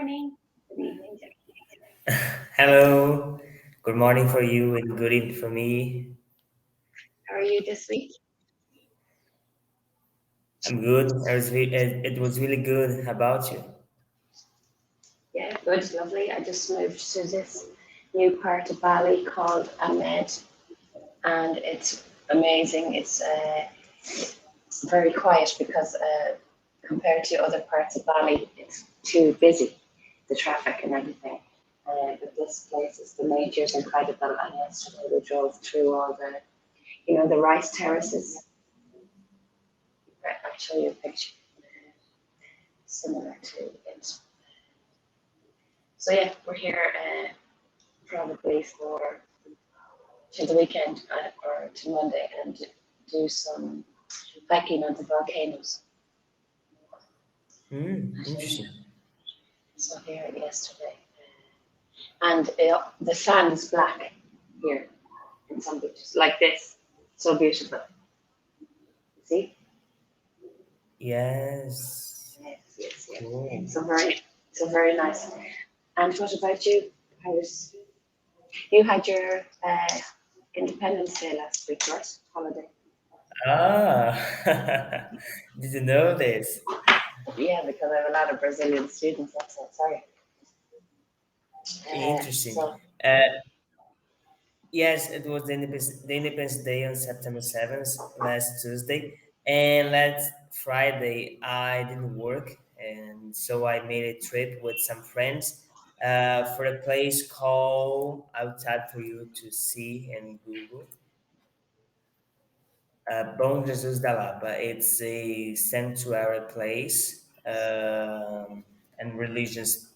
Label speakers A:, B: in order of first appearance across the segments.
A: morning. Good evening.
B: Hello, good morning for you and good evening for me.
A: How are you this week?
B: I'm good. It was really good. How about you?
A: Yeah, good, lovely. I just moved to this new part of Bali called Ahmed, and it's amazing. It's very quiet because compared to other parts of Bali, it's too busy, the traffic and everything. But this place is the nature is incredible, and yesterday we drove through all the rice terraces. Right, I'll show you a picture similar to it. So yeah, we're here probably for to the weekend or to Monday and do some hiking on the volcanoes. I'll show you.
B: Interesting.
A: So here yesterday, and the sand is black here in some beaches like this. So beautiful. See?
B: Yes.
A: Yes, yes, yes.
B: Cool.
A: So very nice. And what about you? How was you had your Independence Day last week, right? Holiday.
B: Ah, did you know this?
A: Yeah, because I have a lot of Brazilian students. That's it. Sorry.
B: Interesting.
A: So
B: Uh, yes, it was the Independence Day on September 7th, last Tuesday. And last Friday, I didn't work. And so I made a trip with some friends for a place called, I'll type for you to see and Google. Bom Jesus da Lapa. It's a sanctuary place, and religious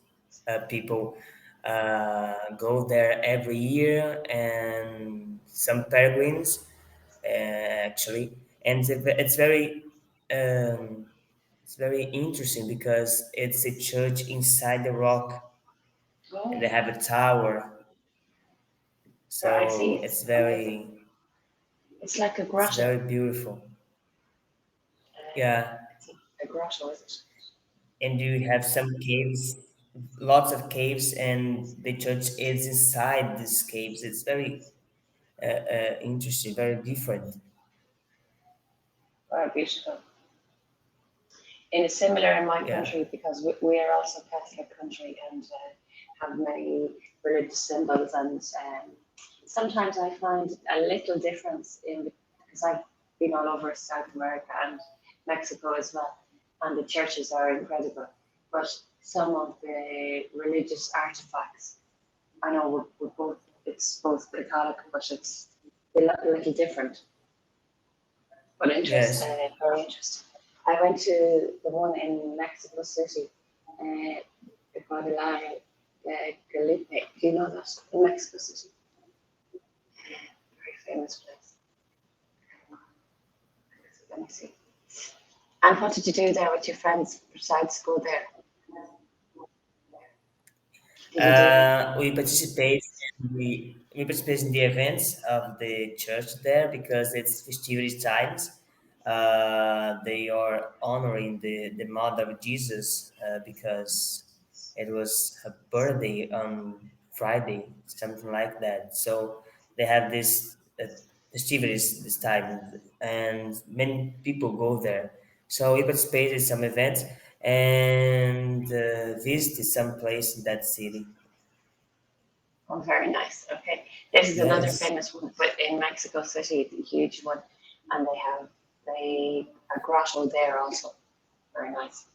B: people go there every year, and some pilgrims actually, and um, it's very interesting because it's a church inside the rock, and
A: oh,
B: they have a tower,
A: I see.
B: so
A: It's
B: it's
A: amazing.
B: very
A: It's like a
B: it's
A: grotto.
B: very beautiful. Yeah.
A: It's a grotto, is it?
B: And you have some caves, lots of caves, and the church is inside these caves. It's very interesting, very different.
A: Very beautiful. In a similar in my
B: Yeah.
A: country because we are also a Catholic country and have many religious symbols and sometimes I find a little difference in because I've been all over South America and Mexico as well, and the churches are incredible, but some of the religious artifacts I know we're both it's both Catholic, but it's a little different. But
B: Yes.
A: very interesting. I went to the one in Mexico City, the Guadalajara, Galipe. Do you know that in Mexico City? Very famous place. Let me see. And what did you do there with your friends besides go there? Did you do anything?
B: We participate in the events of the church there because it's festivities times. They are honoring the mother of Jesus because it was her birthday on Friday, something like that. So they have this festivities this time, and many people go there. So we participated in some events and visited some place in that city.
A: Oh, very nice. Okay. This is another
B: Yes.
A: famous one, but in Mexico City, the huge one. And they have a grotto there also. Very nice.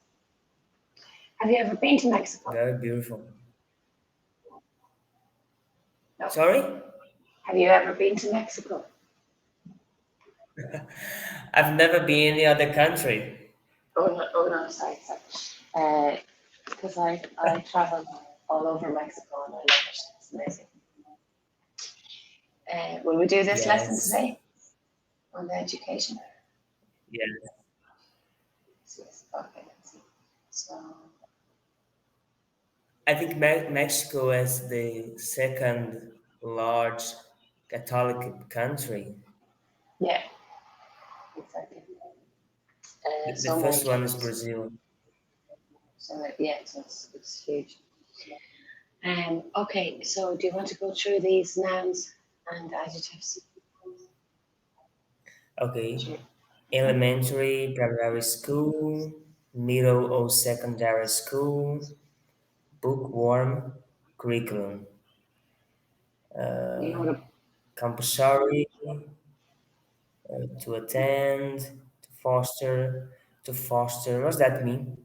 A: Have you ever been to Mexico?
B: Very beautiful.
A: No.
B: Sorry?
A: Have you ever been to Mexico?
B: I've never been in any other country.
A: Oh no, sorry. Because I travel all over Mexico and I love it. It's amazing. Will we do this lesson
B: Yes.
A: today on the education?
B: Yes.
A: Yes. Okay, let's see. So,
B: I think Mexico is the second large Catholic country.
A: yeah, exactly.
B: The
A: So many
B: first one is
A: churches.
B: Brazil.
A: So yeah, it's huge. Okay, so do you want to go through these nouns and adjectives?
B: Okay.
A: Sure. Okay.
B: Elementary, primary school, middle or secondary school, bookworm, curriculum,
A: You know
B: uh,
A: what
B: compulsory, to attend, to foster. What's that mean?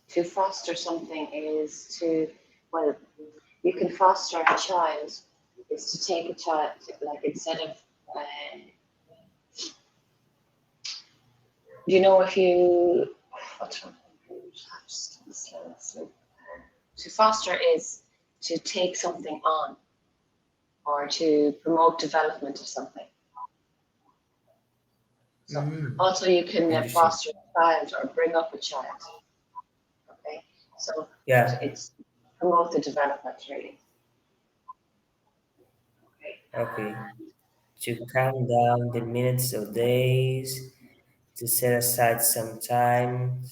A: to foster something is to, well, you can foster a child is to take a child, like instead of, uh, if you, what's wrong? To foster is to take something on or to promote development of something. So
B: Mm,
A: also you can
B: interesting.
A: foster a child or bring up a child. Okay, so but
B: Yeah.
A: it's promote the development really. Okay,
B: Okay. To count down the minutes or days, to set aside some time,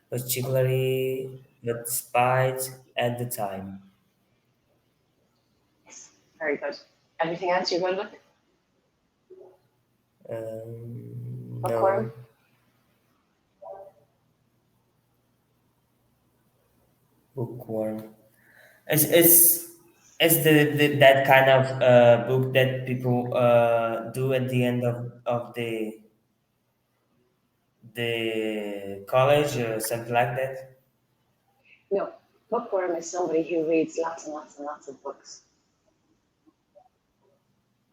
B: particularly but despite at the time.
A: yes, very good. Anything else you're good with?
B: No,
A: Bookworm.
B: bookworm. It's the that kind of book that people do at the end of the college or something like that.
A: No, bookworm is somebody who reads lots and lots and lots of books.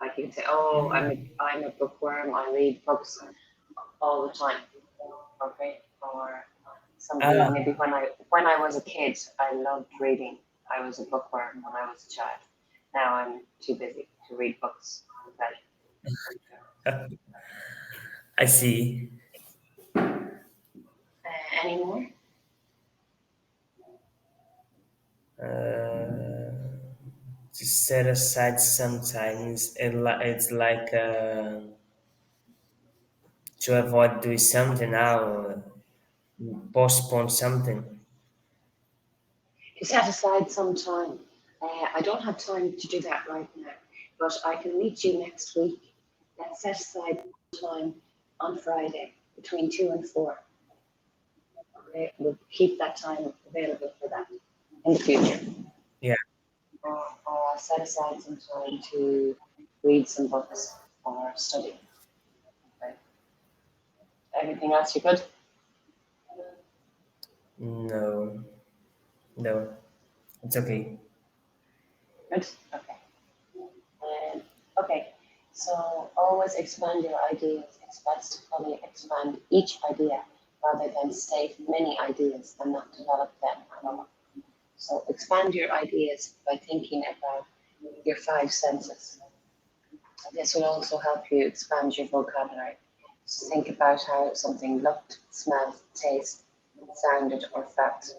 A: Like you can say, "Oh,
B: Mm.
A: I'm a bookworm. I read books all the time." Okay, or somebody
B: Ah,
A: maybe when I was a kid, I loved reading. I was a bookworm when I was a child. Now I'm too busy to read books. Okay.
B: I see.
A: Any more?
B: Uh, to set aside sometimes it's like to avoid doing something now, postpone something.
A: To set aside some time. I don't have time to do that right now, but I can meet you next week. Let's set aside time on Friday between 2 and 4. Okay, we'll keep that time available for that in the future.
B: Yeah.
A: Or I'll set aside some time to read some books or study. Okay. Everything else you good?
B: No, no, it's okay.
A: Good? Okay. Um, okay. So always expand your ideas. It's best to fully expand each idea rather than state many ideas and not develop them at all. So expand your ideas by thinking about your five senses. This will also help you expand your vocabulary. So think about how something looked, smelled, tasted, sounded, or felt.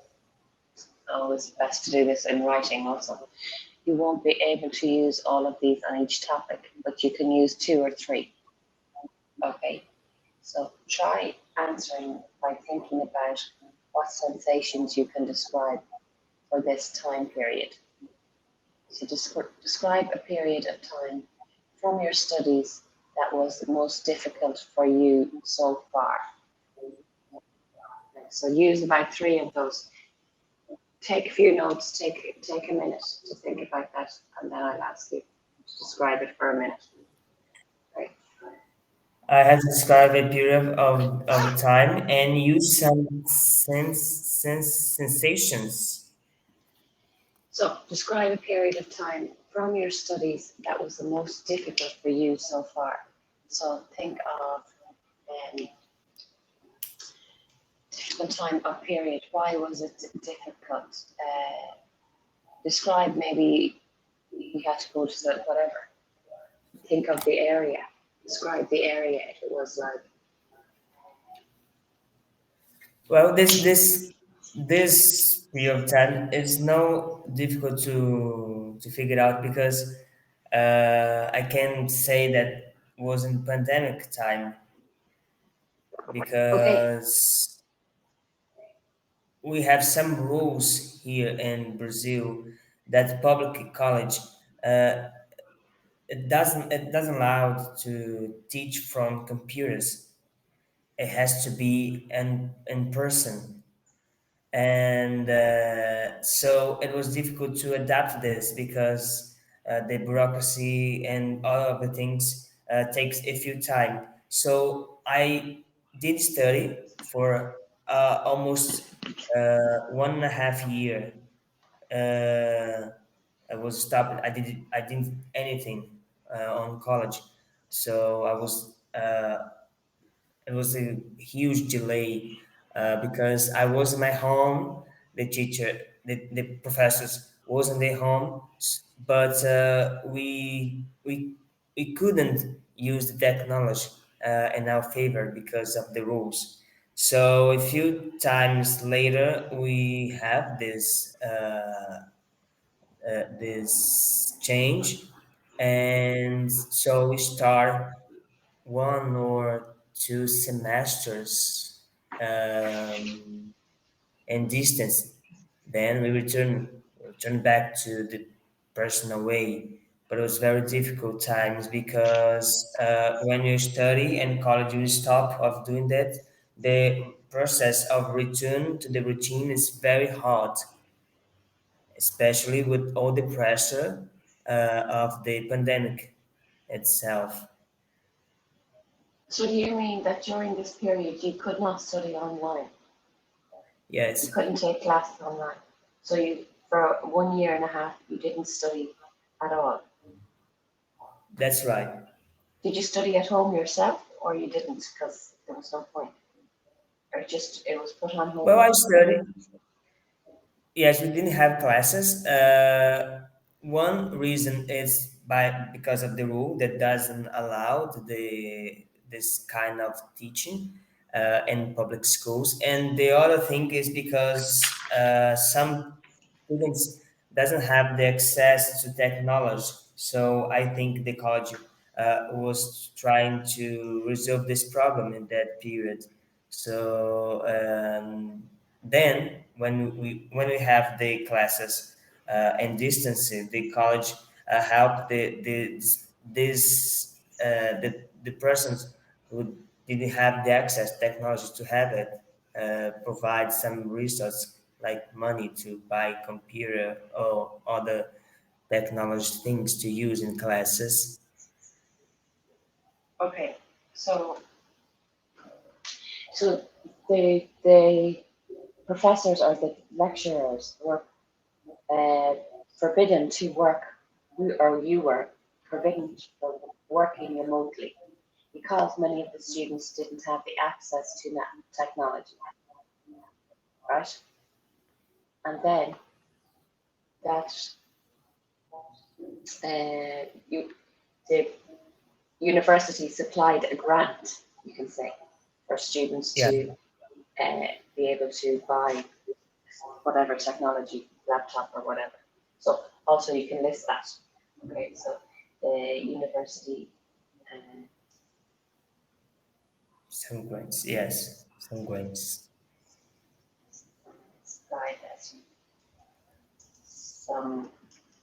A: Always best to do this in writing also. You won't be able to use all of these on each topic, but you can use two or three. Okay, so try answering by thinking about what sensations you can describe for this time period. So describe a period of time from your studies that was the most difficult for you so far. So use about three of those. Take a few notes, take a minute to think about that, and then I'll ask you to describe it for a minute. Right.
B: I had to describe a period of time and use some sensations.
A: So describe a period of time from your studies that was the most difficult for you so far. So think of difficult time or period. Why was it difficult? Describe maybe you had to go to the whatever. Think of the area. Describe the area if it was like.
B: Well, this period of time is no difficult to figure out because I can say that was in pandemic time
A: Okay,
B: because we have some rules here in Brazil that public college uh, it doesn't allow to teach from computers. It has to be in person, and so it was difficult to adapt this because the bureaucracy and all of the things takes a few time. So I did study for almost 1.5 year. uh, I was stopped. I didn't anything on college, so it was a huge delay because I was in my home. The teacher, the professors was in their home, but we couldn't use the technology in our favor because of the rules. So a few times later, we have this change, and so we start 1 or 2 semesters in distance. Then we return back to the personal way. But it was very difficult times because when you study and college, you stop of doing that. The process of return to the routine is very hard, especially with all the pressure of the pandemic itself.
A: So do you mean that during this period you could not study online? You
B: Yes,
A: couldn't take classes online. So you, for 1 year and a half, you didn't study at all.
B: that's right.
A: Did you study at home yourself, or you didn't because there was no point, or just it was put on
B: Well, I
A: homework?
B: studied. Yes, we didn't have classes. One reason is because of the rule that doesn't allow this kind of teaching in public schools, and the other thing is because some students doesn't have the access to technology. So I think the college was trying to resolve this problem in that period. So then, when we have the classes and distancing, the college help the persons who didn't have the access technology to have it, provide some resource like money to buy computer or other technology things to use in classes.
A: Okay, so so the professors or the lecturers were uh, forbidden to work, or you were forbidden from working remotely because many of the students didn't have the access to technology, right? And then that you, the university supplied a grant, you can say, for students
B: Yeah,
A: to uh, be able to buy whatever technology, laptop or whatever. So also you can list that. Okay, so the university uh,
B: some grades. Yes, some grades.
A: supplied some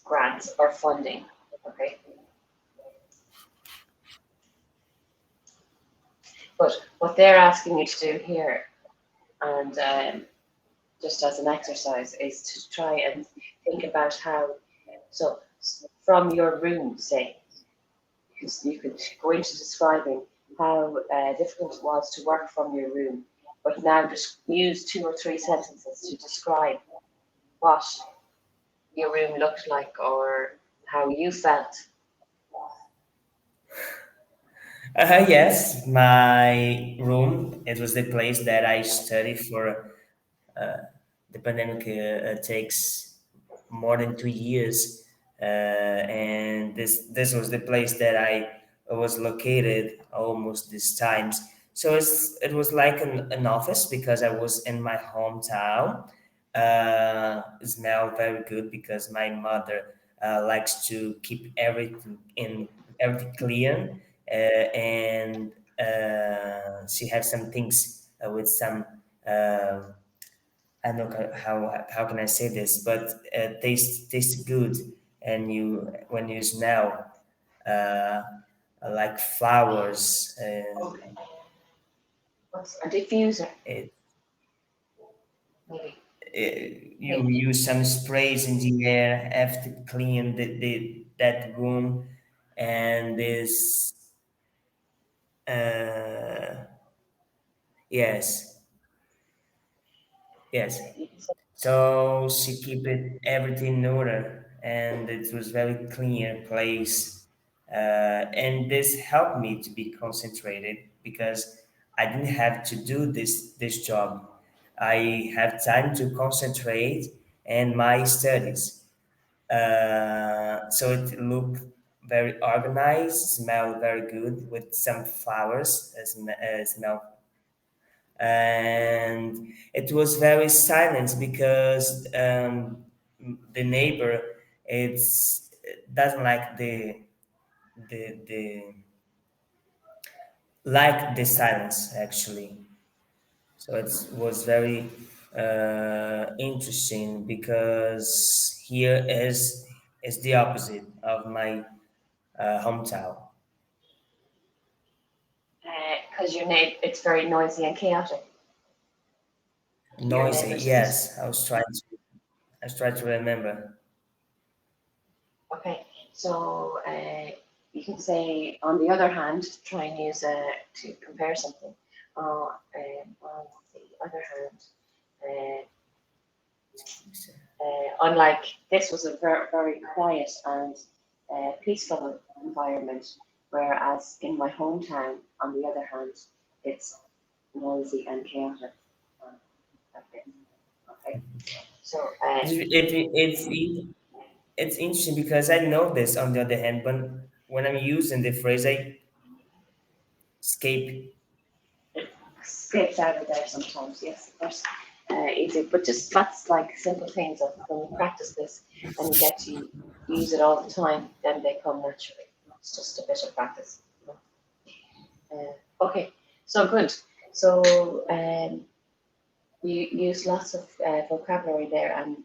A: grants or funding. Okay, but what they're asking you to do here, and just as an exercise, is to try and think about how. So from your room, say, you could go into describing how difficult it was to work from your room, but now just use 2 or 3 sentences to describe what your room looked like or how you felt.
B: Yes, my room. It was the place that I study for. Uh, the pandemic takes more than 2 years, and this was the place that I was located almost these times. So it was like an office because I was in my hometown. It's now very good because my mother likes to keep everything clean, and she has some things with some. Uh, I don't know how can I say this, but tastes good, and you when you smell uh, like flowers, and
A: Okay. What's a diffuser?
B: it,
A: Maybe.
B: you use some sprays in the air after clean the that room, and this uh, yes, yes.
A: Okay. You can say,
B: So she keep it everything in order, and it was very clear place. And this helped me to be concentrated because I didn't have to do this job. I have time to concentrate and my studies. So it looked very organized, smelled very good with some flowers, smell, and it was very silent because the neighbor it's doesn't like the like the silence actually. So it was very interesting because here is the opposite of my hometown.
A: because your neighbor, it's very noisy and chaotic. Your
B: Noisy,
A: neighbors, is it?
B: yes. I was trying to remember.
A: Okay. So you can say, on the other hand, try and use to compare something. On the other hand, unlike this was a very, very quiet and peaceful environment, whereas in my hometown, on the other hand, it's noisy and chaotic. Okay. Okay. So,
B: It's interesting because I know this on the other hand, but when I'm using the phrase, I escape.
A: it skips out of there sometimes. Yes, of course, easy. But just that's like simple things that when you practice this and you get to use it all the time, then they come naturally. It's just a bit of practice. Okay, so good. So you use lots of vocabulary there, and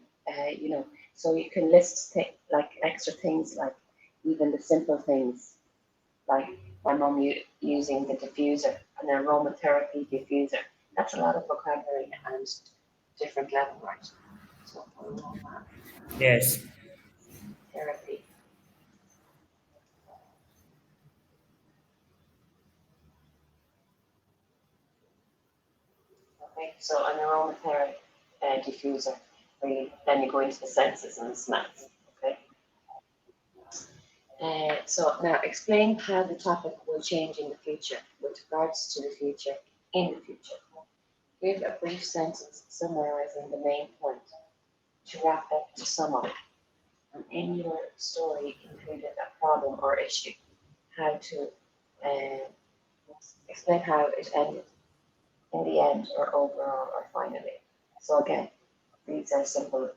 A: so you can list like extra things, like even the simple things, like my mum using the diffuser, an aromatherapy diffuser. That's a lot of vocabulary and different level, right? So
B: Yes,
A: aromatherapy. Okay, so an aromatherapy diffuser, where then you go into the senses and the smells. Okay. So now explain how the topic will change in the future with regards to the future in the future. Give a brief sentence summarizing the main point to wrap up to sum up. And in your story included a problem or issue. How to uh, explain how it ended in the end or overall or finally. So again, these are simple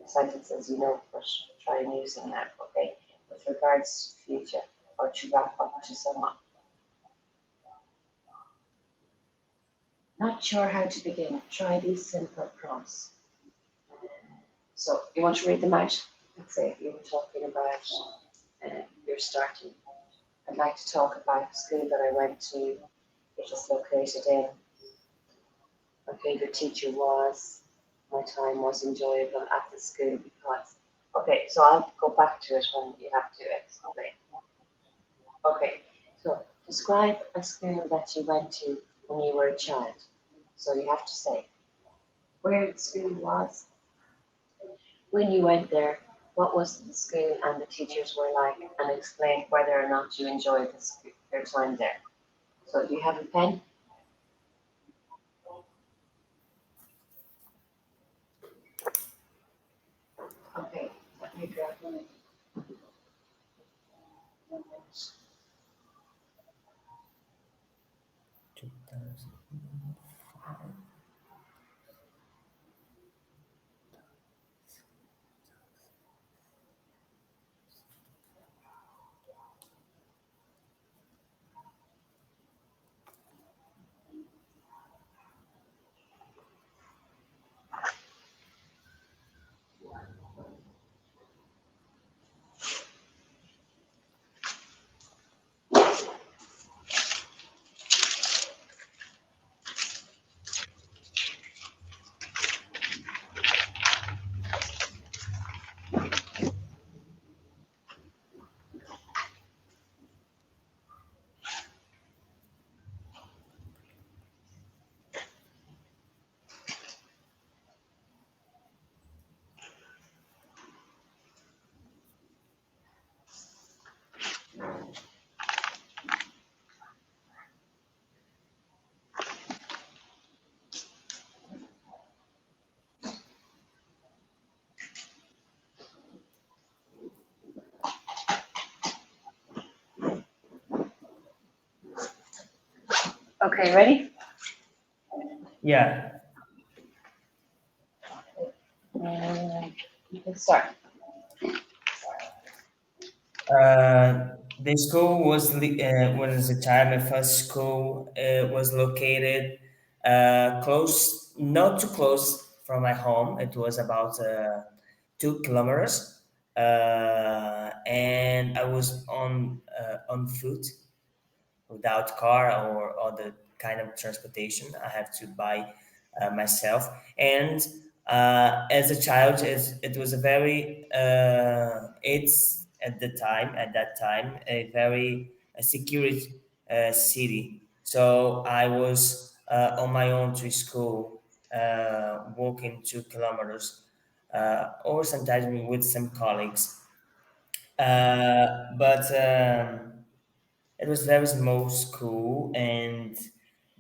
A: sentences, but try and use them now, okay? With regards to future or to wrap up to sum up. Not sure how to begin. Try these simple prompts. So you want to read them out? Let's say you were talking about your starting. I'd like to talk about the school that I went to. It was located in. My favourite teacher was. My time was enjoyable at the school because. Okay, so I'll go back to it when you have to explain. Okay, so describe a school that you went to when you were a child. So you have to say where the school was, when you went there, what was the school and the teachers were like, and explain whether or not you enjoyed your time there. So do you have a pen? Okay, let me grab one. Okay, ready?
B: Yeah.
A: You can start.
B: The school when as a child, my first school was located close, not too close from my home. It was about 2 kilometers, and I was on foot without car or other kind of transportation. I have to buy myself. And as a child, it was a very it's at that time a very secure city. So I was on my own to school, walking 2 kilometers, or sometimes with some colleagues. But it was very small school, and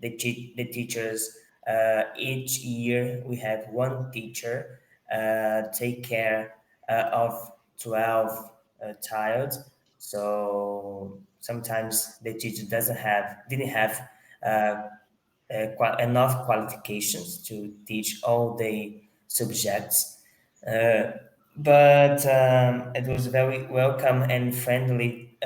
B: the teachers, each year we have one teacher take care of 12 child. So sometimes the teacher didn't have enough qualifications to teach all the subjects. Uh, but it was very welcome and friendly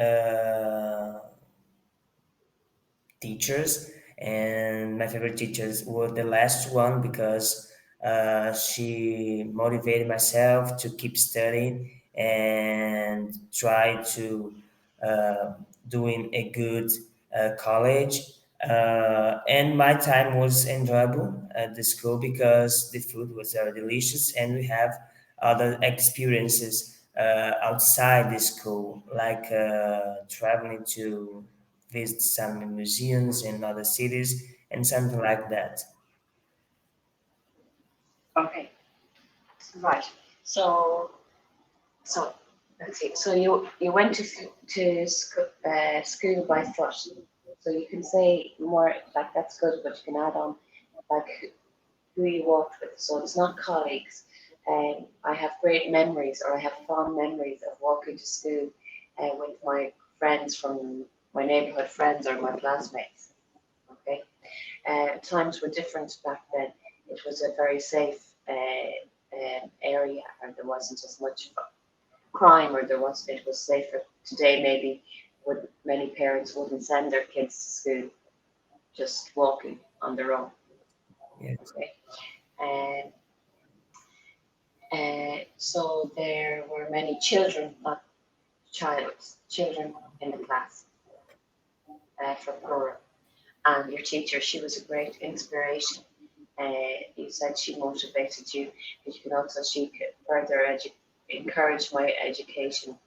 B: teachers, and my favorite teachers were the last one because she motivated myself to keep studying and try to uh, doing a good college. And my time was enjoyable at the school because the food was very delicious, and we have other experiences outside the school, like traveling to visit some museums in other cities and something like that.
A: Okay, right. So, so let's see. So you went to school by foot. So you can say more like that's good, but you can add on like who you walked with. So it's not colleagues. I have great memories, or I have fond memories of walking to school with my friends from my neighborhood friends or my classmates. Okay, times were different back then. It was a very safe area, and there wasn't as much crime, or it was safer. Today, maybe would many parents wouldn't send their kids to school just walking on their own.
B: Yes.
A: Okay, and so there were many children, not children in the class from Cora. And your teacher, she was a great inspiration. You said she motivated you, but you can also she could further encourage my education.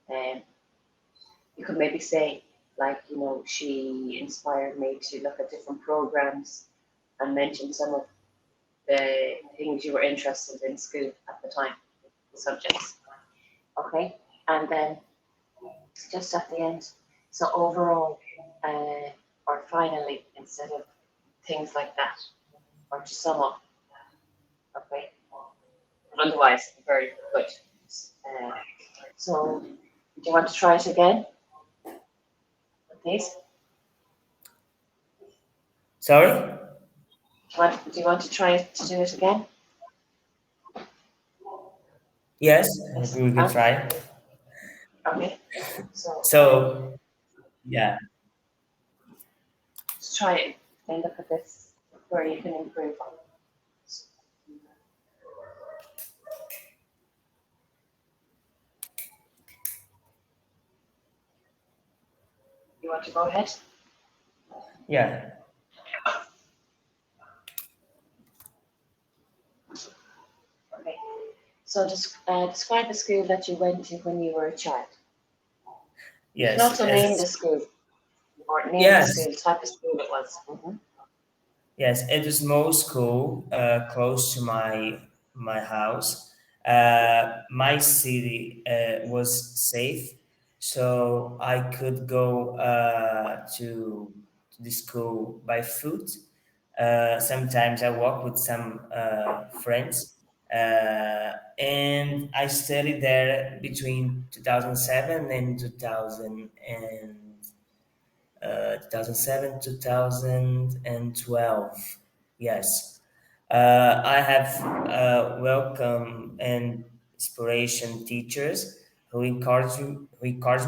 A: And you could maybe say, like, she inspired me to look at different programs and mention some of the things you were interested in school at the time, the subjects. Okay, and then just at the end. So overall, or finally, instead of things like that, or to sum up, okay. But otherwise, very good. Uh, so, do you want to try it again, please?
B: Sorry?
A: Do you want to try to do it again?
B: Yes,
A: Yes.
B: we could try.
A: Okay. So
B: So, yeah,
A: let's try it and look at this where you can improve on. You want to go ahead?
B: yeah,
A: Okay. So just describe the school that you went to when you were a child. You can
B: yes,
A: also name the school or name the
B: yes,
A: school, type of school it was.
B: yes. It was small school close to my house. My city was safe, so I could go to the school by foot. Sometimes I walk with some friends, and I studied there between 2007 and 2000 2007, 2012. Yes. I have welcome and inspiration teachers who encourage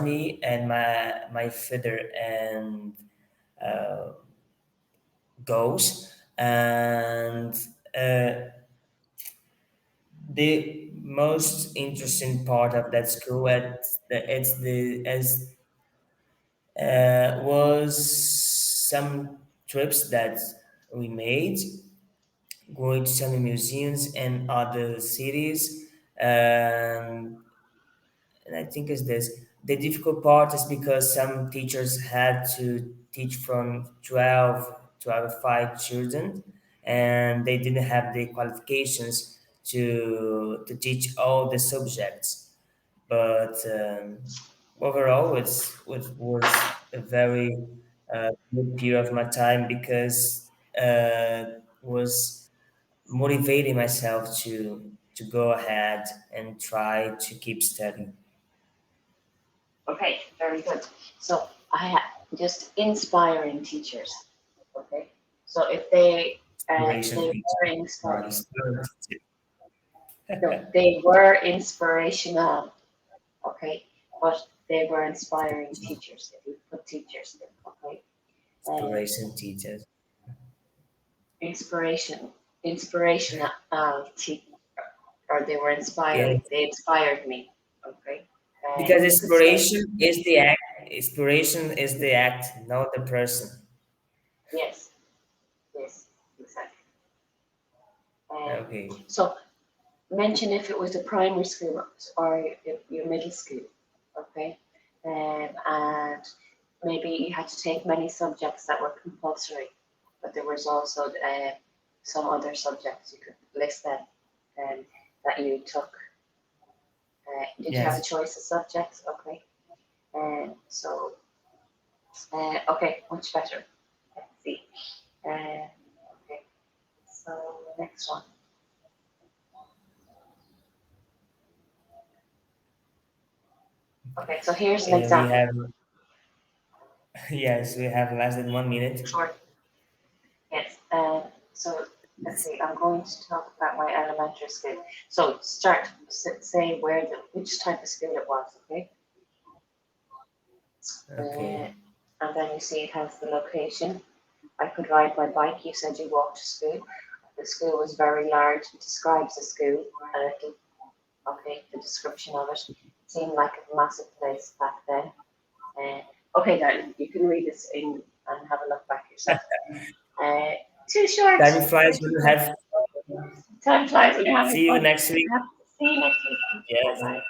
B: me and my further and uh, goals. And uh, the most interesting part of that school it's the as was some trips that we made, going to some museums and other cities. Um, and I think is this the difficult part is because some teachers had to teach from 12 to out of 5 children, and they didn't have the qualifications to teach all the subjects. But overall, it was a very good period of my time because was motivating myself to go ahead and try to keep studying.
A: Okay, very good. So I have just inspiring teachers. Okay, so if
B: Inspiration
A: they
B: teacher,
A: were
B: not
A: inspiring,
B: inspiring teacher.
A: no, they were inspirational. Okay, but they were inspiring teachers. If you put teachers there, okay, uh,
B: Inspiration teachers.
A: inspiration, inspirational, or they were
B: Yes,
A: inspiring. They inspired me. Okay,
B: because
A: you could say
B: inspiration is the act. Inspiration is the act, not the person.
A: yes, yes, exactly. Um,
B: Okay.
A: so mention if it was a primary school or your middle school, okay? And maybe you had to take many subjects that were compulsory, but there was also some other subjects you could list them that you took. Did you have a
B: Yes.
A: choice of subjects? Okay. So, okay, much better. Let's see. Okay, so next one. Okay, so here's an
B: We
A: example.
B: have yes, we have less than 1 minute.
A: Short. Yes. So let's see. I'm going to talk about my elementary school. So start. Say which type of school it was. Okay. Uh,
B: Okay.
A: and then you see it has the location. I could ride my bike. You said you walked to school. The school was very large. It describes the school a little. Okay. The description of it seemed like a massive place back then. Okay, darling. You can read this in and have a look back yourself. Uh, too short.
B: Time flies
A: Way
B: when
A: too
B: you
A: short.
B: have.
A: Time flies when you're having
B: See you
A: fun.
B: next week.
A: See you next week. Bye
B: Yes.
A: bye.